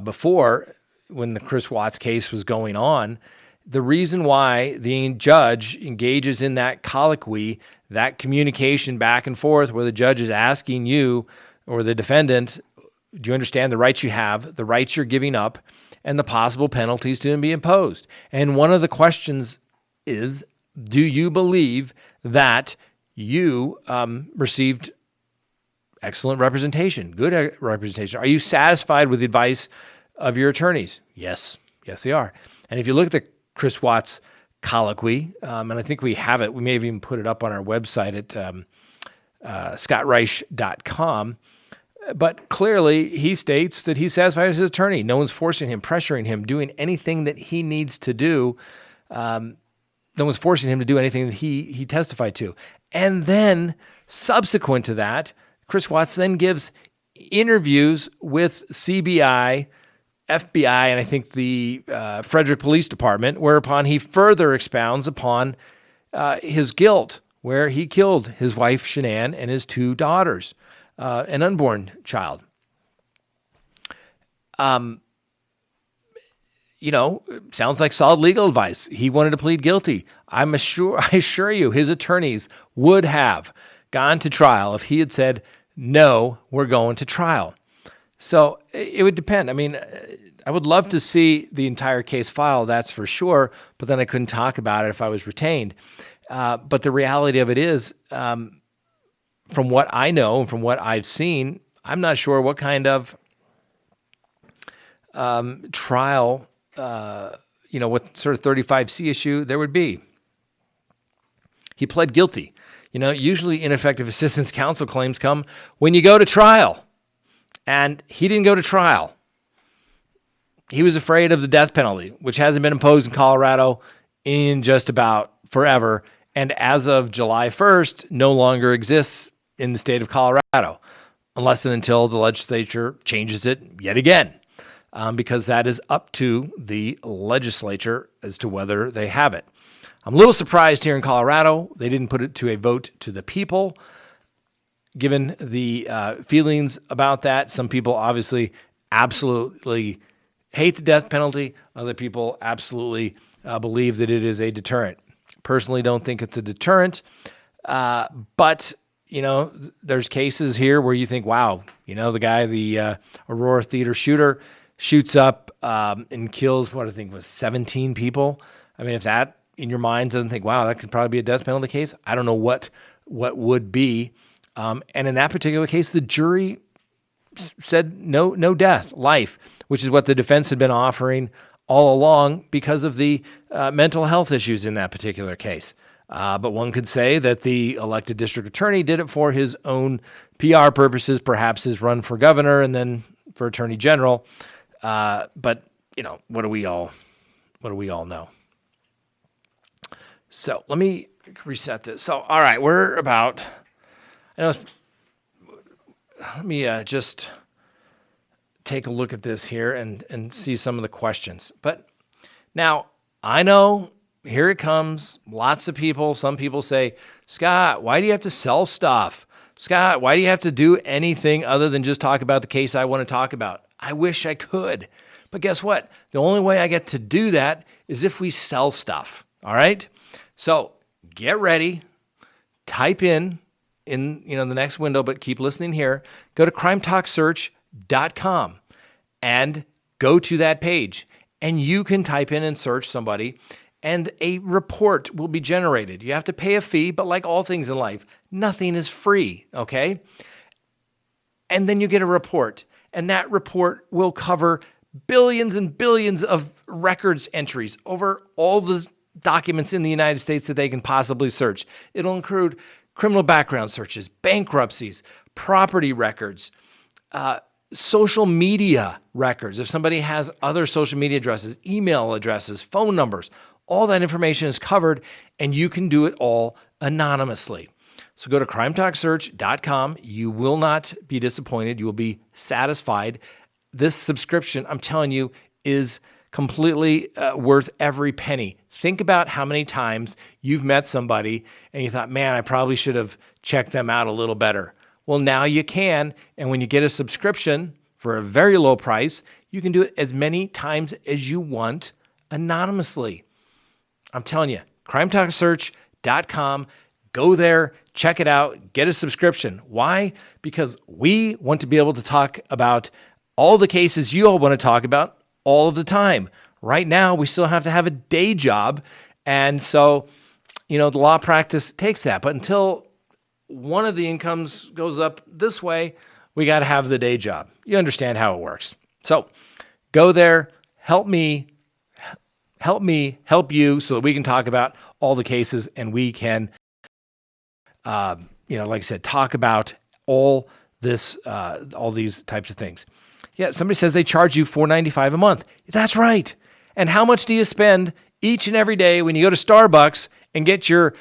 before when the Chris Watts case was going on. The reason why the judge engages in that colloquy, that communication back and forth where the judge is asking you or the defendant, do you understand the rights you have, the rights you're giving up, and the possible penalties to be imposed? And one of the questions is, do you believe that you received excellent representation, good representation? Are you satisfied with the advice of your attorneys? Yes, they are. And if you look at the Chris Watts colloquy, and I think we have it, we may have even put it up on our website at ScottReisch.com, but clearly he states that he's satisfied as his attorney. No one's forcing him, pressuring him, doing anything that he needs to do. No one's forcing him to do anything that he testified to. And then subsequent to that, Chris Watts then gives interviews with CBI, FBI, and I think the Frederick Police Department, whereupon he further expounds upon his guilt, where he killed his wife, Shanann, and his two daughters, an unborn child. Sounds like solid legal advice. He wanted to plead guilty. I assure you, his attorneys would have gone to trial if he had said, no, we're going to trial. So it would depend. I mean, I would love to see the entire case file, that's for sure, but then I couldn't talk about it if I was retained. But the reality of it is, from what I know and from what I've seen, I'm not sure what kind of trial, what sort of 35C issue there would be. He pled guilty. Usually ineffective assistance counsel claims come when you go to trial. And he didn't go to trial. He was afraid of the death penalty, which hasn't been imposed in Colorado in just about forever. And as of July 1st, no longer exists in the state of Colorado, unless and until the legislature changes it yet again, because that is up to the legislature as to whether they have it. I'm a little surprised here in Colorado they didn't put it to a vote to the people. Given the feelings about that, some people obviously absolutely hate the death penalty. Other people absolutely believe that it is a deterrent. Personally, don't think it's a deterrent. But, there's cases here where you think, wow, the guy, the Aurora Theater shooter, shoots up and kills, what I think was 17 people. I mean, if that in your mind doesn't think, wow, that could probably be a death penalty case, I don't know what would be. And in that particular case, the jury said no death, life, which is what the defense had been offering all along because of the mental health issues in that particular case. But one could say that the elected district attorney did it for his own PR purposes, perhaps his run for governor and then for attorney general. But what do we all know? So let me reset this. So, all right, we're about. Let me just take a look at this here and see some of the questions. But now I know here it comes. Lots of people, some people say, Scott, why do you have to sell stuff? Scott, why do you have to do anything other than just talk about the case I want to talk about? I wish I could. But guess what? The only way I get to do that is if we sell stuff. All right? So get ready. Type in the next window, but keep listening here. Go to CrimeTalkSearch.com and go to that page. And you can type in and search somebody, and a report will be generated. You have to pay a fee, but like all things in life, nothing is free, okay? And then you get a report, and that report will cover billions and billions of records entries over all the documents in the United States that they can possibly search. It'll include criminal background searches, bankruptcies, property records, social media records. If somebody has other social media addresses, email addresses, phone numbers, all that information is covered, and you can do it all anonymously. So go to CrimeTalkSearch.com. You will not be disappointed. You will be satisfied. This subscription, I'm telling you, is completely worth every penny. Think about how many times you've met somebody and you thought, man, I probably should have checked them out a little better. Well, now you can. And when you get a subscription for a very low price, you can do it as many times as you want anonymously. I'm telling you, CrimeTalkSearch.com. Go there, check it out, get a subscription. Why? Because we want to be able to talk about all the cases you all want to talk about all of the time. Right now, we still have to have a day job. And so, the law practice takes that. But until one of the incomes goes up this way, we got to have the day job. You understand how it works. So go there, help me help you so that we can talk about all the cases and we can, like I said, talk about all these types of things. Yeah, somebody says they charge you $4.95 a month. That's right. And how much do you spend each and every day when you go to Starbucks and get your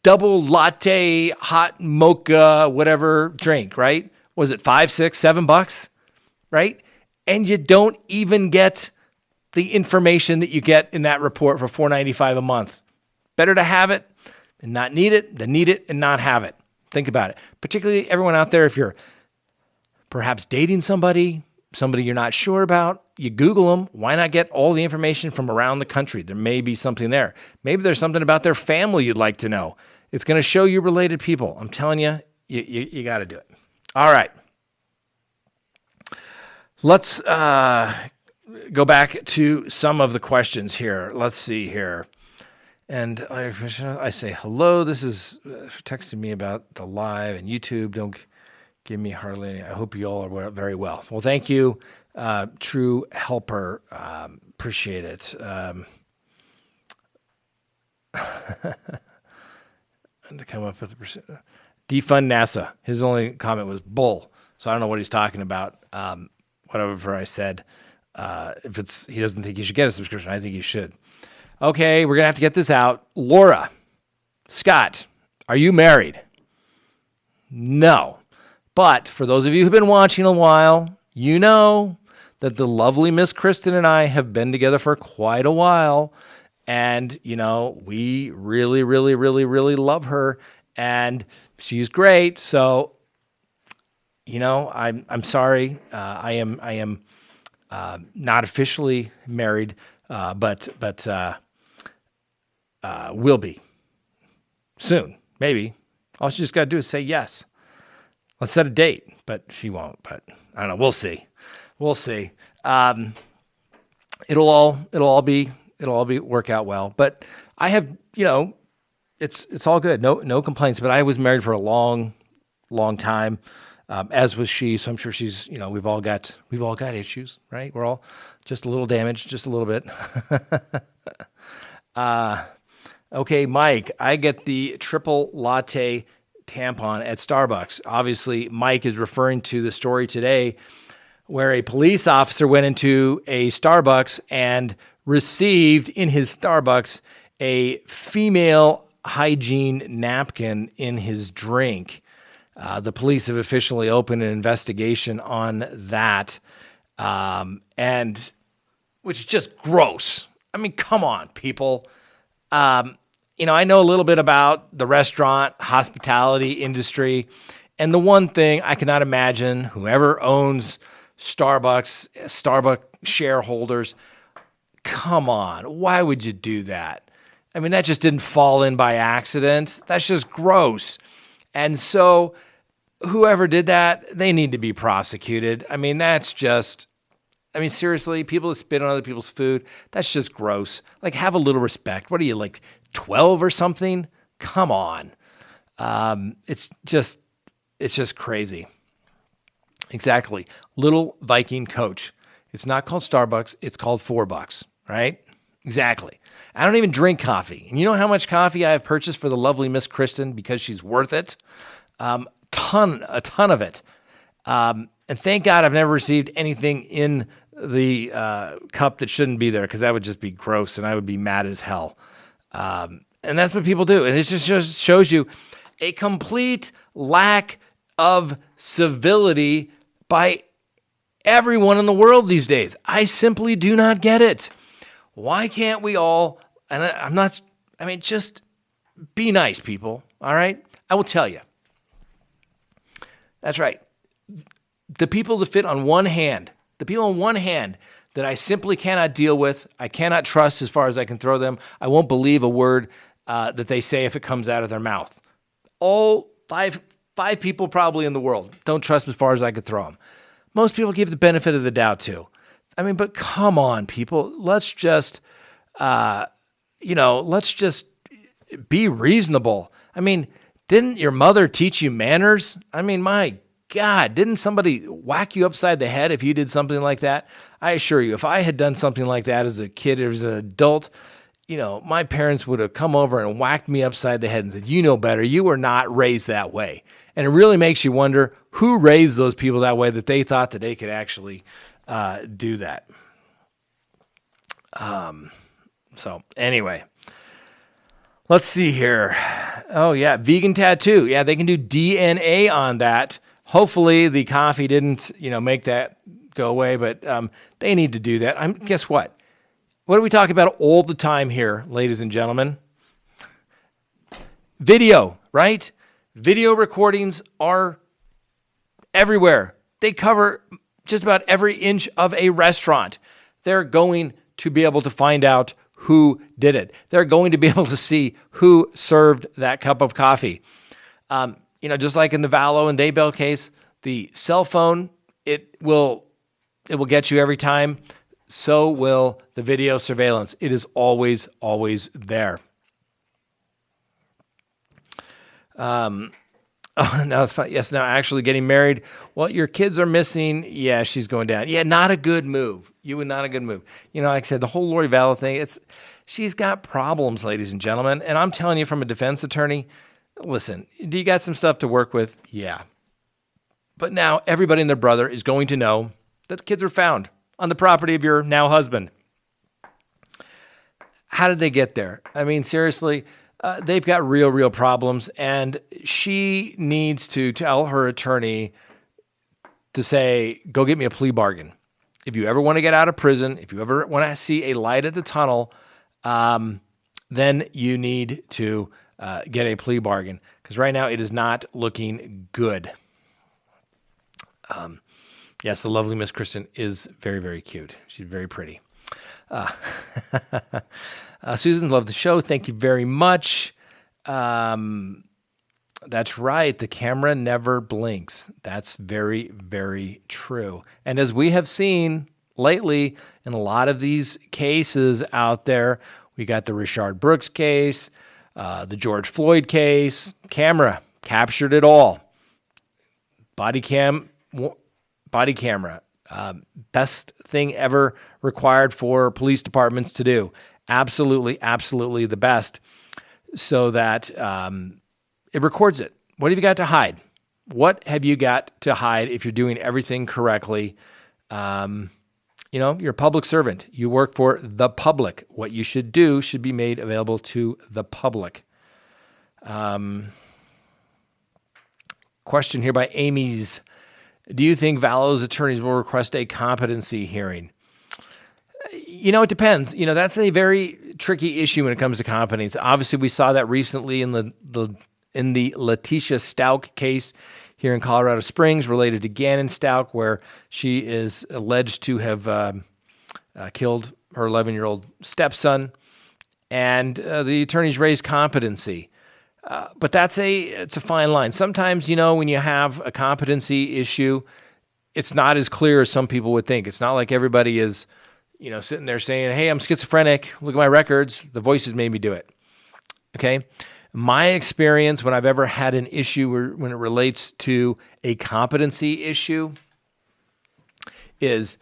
double latte, hot mocha, whatever drink, right? Was it $5, $6, $7, right? And you don't even get the information that you get in that report for $4.95 a month. Better to have it and not need it than need it and not have it. Think about it. Particularly everyone out there, if you're perhaps dating somebody you're not sure about, you Google them. Why not get all the information from around the country? There may be something there. Maybe there's something about their family you'd like to know. It's going to show you related people. I'm telling you, you got to do it. All right. Let's go back to some of the questions here. Let's see here. And I say, hello, this is texting me about the live and YouTube. Don't give me hardly any. I hope you all are very well. Well, thank you, True Helper. Appreciate it. And to come up with the percent. Defund NASA. His only comment was bull. So I don't know what he's talking about. Whatever I said. If he doesn't think you should get a subscription, I think you should. Okay, we're going to have to get this out. Laura, Scott, are you married? No. But for those of you who've been watching a while, you know that the lovely Miss Kristen and I have been together for quite a while. And, we really, really, really, really love her. And she's great. So, I'm sorry. I am not officially married, but will be soon, maybe. All she just got to do is say yes. Let's set a date, but she won't. But I don't know. We'll see. It'll all work out well. But I have, it's all good. No complaints. But I was married for a long, long time, as was she. So I'm sure she's, we've all got issues, right? We're all just a little damaged, just a little bit. Okay, Mike, I get the triple latte tampon at Starbucks. Obviously, Mike is referring to the story today where a police officer went into a Starbucks and received in his Starbucks a female hygiene napkin in his drink. The police have officially opened an investigation on that. and which is just gross. I mean, come on, people. I know a little bit about the restaurant, hospitality industry, and the one thing I cannot imagine whoever owns Starbucks shareholders, come on, why would you do that? I mean, that just didn't fall in by accident. That's just gross. And so whoever did that, they need to be prosecuted. I mean, seriously, people that spit on other people's food, that's just gross. Like, have a little respect. What are you, like 12 or something? Come on. It's just crazy. Exactly. Little Viking coach. It's not called Starbucks. It's called $4, right? Exactly. I don't even drink coffee. And you know how much coffee I have purchased for the lovely Miss Kristen because she's worth it? A ton of it. And thank God I've never received anything in the cup that shouldn't be there, because that would just be gross and I would be mad as hell. And that's what people do. And it just shows you a complete lack of civility by everyone in the world these days. I simply do not get it. Why can't we all, just be nice, people, all right? I will tell you. That's right. The people that fit on one hand, that I simply cannot deal with, I cannot trust as far as I can throw them. I won't believe a word that they say if it comes out of their mouth. All five people probably in the world don't trust as far as I could throw them. Most people give the benefit of the doubt too. I mean, but come on, people. Let's just be reasonable. I mean, didn't your mother teach you manners? I mean, my God, didn't somebody whack you upside the head if you did something like that? I assure you, if I had done something like that as a kid or as an adult, my parents would have come over and whacked me upside the head and said, you know better. You were not raised that way. And it really makes you wonder who raised those people that way, that they thought that they could actually do that. So anyway, let's see here. Oh yeah, vegan tattoo. Yeah, they can do DNA on that. Hopefully the coffee didn't, make that go away, but they need to do that. Guess what? What do we talk about all the time here, ladies and gentlemen? Video, right? Video recordings are everywhere. They cover just about every inch of a restaurant. They're going to be able to find out who did it. They're going to be able to see who served that cup of coffee. Just like in the Valo and Daybell case, the cell phone, it will get you every time. So will the video surveillance. It is always, always there. Oh, now it's fine. Yes, now actually getting married. Well, your kids are missing. Yeah, she's going down. Yeah, not a good move. Not a good move. Like I said, the whole Lori Valo thing, she's got problems, ladies and gentlemen. And I'm telling you from a defense attorney, listen, do you got some stuff to work with? Yeah. But now everybody and their brother is going to know that the kids were found on the property of your now husband. How did they get there? I mean, seriously, they've got real problems, and she needs to tell her attorney to say, go get me a plea bargain. If you ever want to get out of prison, if you ever want to see a light at the tunnel, then you need to get a plea bargain, because right now it is not looking good. Yes, the lovely Miss Kristen is very, very cute. She's very pretty. Susan, love the show. Thank you very much. That's right. The camera never blinks. That's very, very true. And as we have seen lately in a lot of these cases out there, we got the Rayshard Brooks case, the George Floyd case. Camera captured it all. Body camera. Best thing ever required for police departments to do. Absolutely the best, so that it records it. What have you got to hide? What have you got to hide if you're doing everything correctly? You're a public servant. You work for the public. What you should do should be made available to the public. Question here by Amy's Do you think Valo's attorneys will request a competency hearing? It depends. That's a very tricky issue when it comes to competency. Obviously, we saw that recently in the Letitia Stout case here in Colorado Springs related to Gannon Stout, where she is alleged to have killed her 11-year-old stepson, and the attorneys raised competency. But it's a fine line. Sometimes, when you have a competency issue, it's not as clear as some people would think. It's not like everybody is, sitting there saying, hey, I'm schizophrenic. Look at my records. The voices made me do it. Okay. My experience when I've ever had an issue when it relates to a competency issue is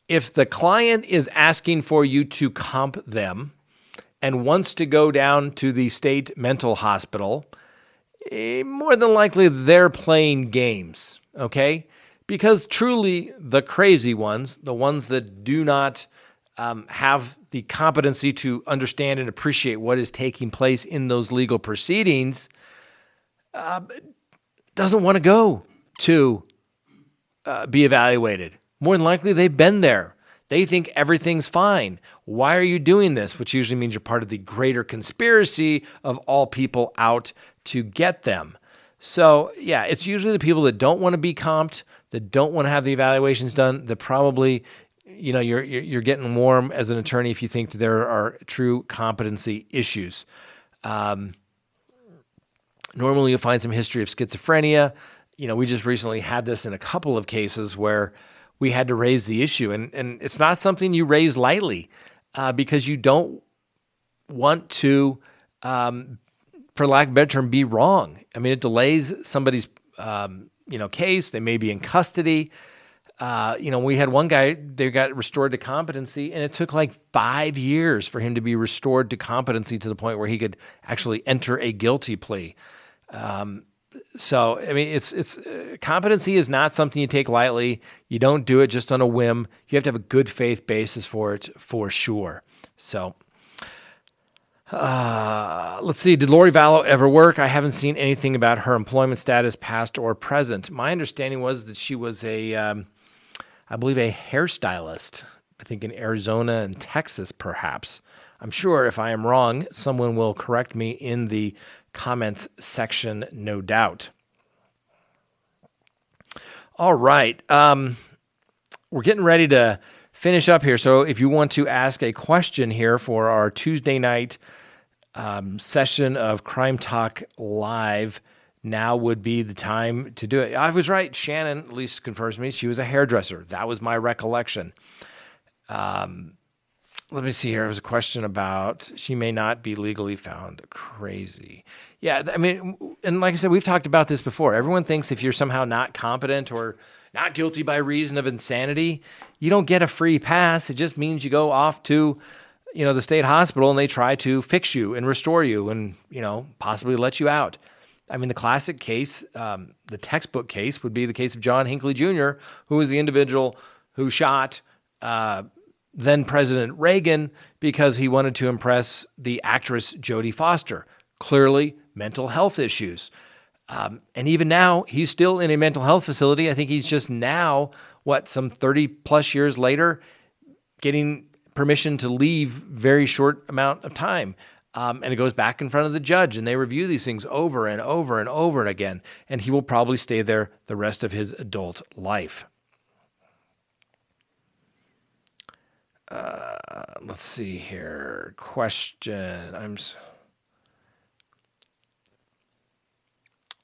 if the client is asking for you to comp them and wants to go down to the state mental hospital, more than likely they're playing games, okay? Because truly the crazy ones, the ones that do not have the competency to understand and appreciate what is taking place in those legal proceedings, doesn't want to go to be evaluated. More than likely, they've been there. They think everything's fine. Why are you doing this? Which usually means you're part of the greater conspiracy of all people out to get them. So, yeah, it's usually the people that don't want to be comped, that don't want to have the evaluations done, that probably, you're getting warm as an attorney if you think that there are true competency issues. Normally, you'll find some history of schizophrenia. We just recently had this in a couple of cases where we had to raise the issue. And it's not something you raise lightly because you don't want to, for lack of a better term, be wrong. I mean, it delays somebody's, case. They may be in custody. We had one guy, they got restored to competency, and it took like 5 years for him to be restored to competency to the point where he could actually enter a guilty plea. So, I mean, it's competency is not something you take lightly. You don't do it just on a whim. You have to have a good faith basis for it, for sure. So, let's see. Did Lori Valo ever work? I haven't seen anything about her employment status, past or present. My understanding was that she was I believe a hairstylist, I think in Arizona and Texas, perhaps. I'm sure if I am wrong, someone will correct me in the comments section, no doubt. All right. We're getting ready to finish up here. So if you want to ask a question here for our Tuesday night session of Crime Talk Live, now would be the time to do it. I was right. Shannon at least confirms me. She was a hairdresser. That was my recollection. Let me see here. There was a question about she may not be legally found crazy. Yeah, I mean, and like I said, we've talked about this before. Everyone thinks if you're somehow not competent or not guilty by reason of insanity, you don't get a free pass. It just means you go off to, the state hospital and they try to fix you and restore you and, possibly let you out. I mean, the classic case, the textbook case would be the case of John Hinckley Jr., who was the individual who shot then President Reagan because he wanted to impress the actress Jodie Foster. Clearly, mental health issues. And even now, he's still in a mental health facility. I think he's just now, some 30 plus years later, getting permission to leave very short amount of time. And it goes back in front of the judge, and they review these things over and over and over again. And he will probably stay there the rest of his adult life. Let's see here. Question.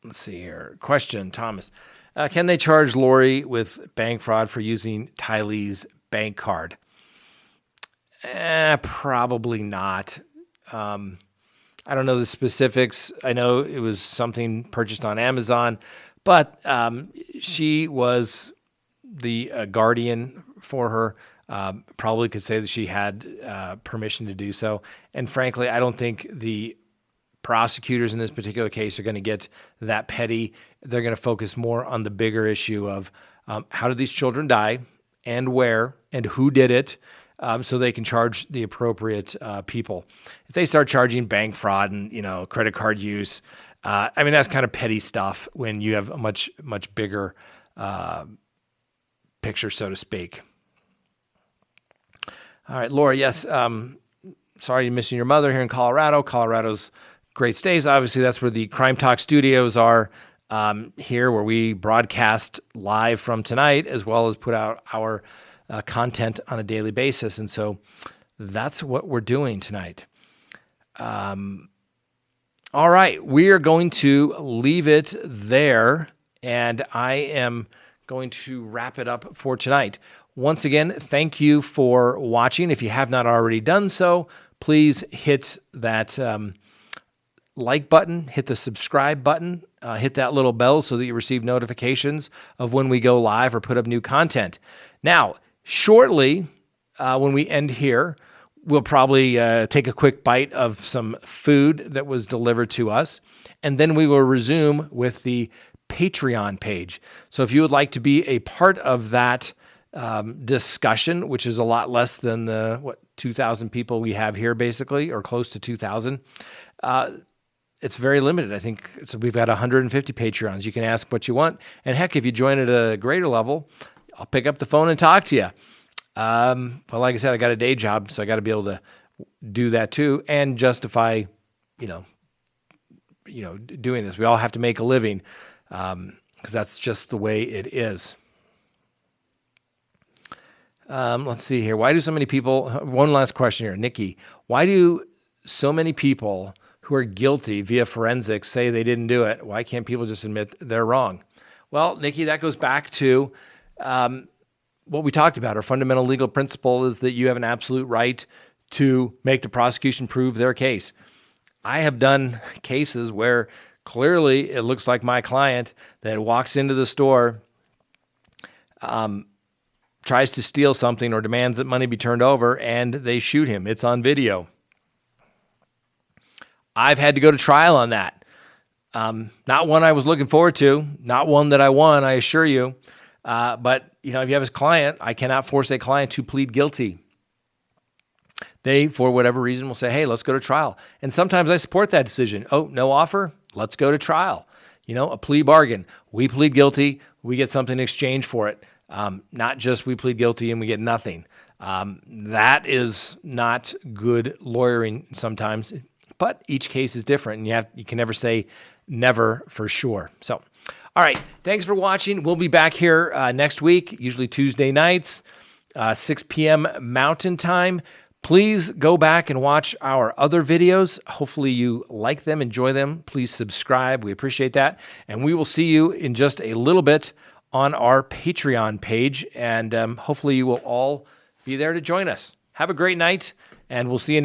Let's see here. Question, Thomas. Can they charge Lori with bank fraud for using Tylee's bank card? Probably not. I don't know the specifics. I know it was something purchased on Amazon, but she was the guardian for her. Probably could say that she had permission to do so. And frankly, I don't think the prosecutors in this particular case are going to get that petty. They're going to focus more on the bigger issue of how did these children die and where and who did it, so they can charge the appropriate people. If they start charging bank fraud and credit card use, that's kind of petty stuff when you have a much bigger picture, so to speak. All right, Laura, yes, sorry you're missing your mother here in Colorado. Colorado's great stays. Obviously, that's where the Crime Talk studios are here, where we broadcast live from tonight, as well as put out our content on a daily basis. And so that's what we're doing tonight. All right, we are going to leave it there, and I am going to wrap it up for tonight. Once again, thank you for watching. If you have not already done so, please hit that like button, hit the subscribe button, hit that little bell so that you receive notifications of when we go live or put up new content. Now, shortly, when we end here, we'll probably take a quick bite of some food that was delivered to us, and then we will resume with the Patreon page. So if you would like to be a part of that discussion, which is a lot less than the 2,000 people we have here, basically, or close to 2,000, it's very limited. I think we've got 150 Patreons. You can ask what you want, and heck, if you join at a greater level, I'll pick up the phone and talk to you. Well, like I said, I got a day job, so I got to be able to do that too and justify, doing this. We all have to make a living because that's just the way it is. Let's see here. Why do so many people, one last question here, Nikki, why do so many people who are guilty via forensics say they didn't do it? Why can't people just admit they're wrong? Well, Nikki, that goes back to what we talked about. Our fundamental legal principle is that you have an absolute right to make the prosecution prove their case. I have done cases where clearly it looks like my client that walks into the store, tries to steal something or demands that money be turned over, and they shoot him. It's on video. I've had to go to trial on that. Not one I was looking forward to, not one that I won, I assure you. But, if you have a client, I cannot force a client to plead guilty. They, for whatever reason, will say, hey, let's go to trial. And sometimes I support that decision. Oh, no offer? Let's go to trial. A plea bargain. We plead guilty. We get something in exchange for it. Not just we plead guilty and we get nothing. That is not good lawyering sometimes, but each case is different, and you can never say never for sure. So, all right, thanks for watching. We'll be back here next week, usually Tuesday nights, 6 p.m. Mountain Time. Please go back and watch our other videos. Hopefully you like them, enjoy them. Please subscribe. We appreciate that. And we will see you in just a little bit on our Patreon page, and hopefully you will all be there to join us. Have a great night, and we'll see you next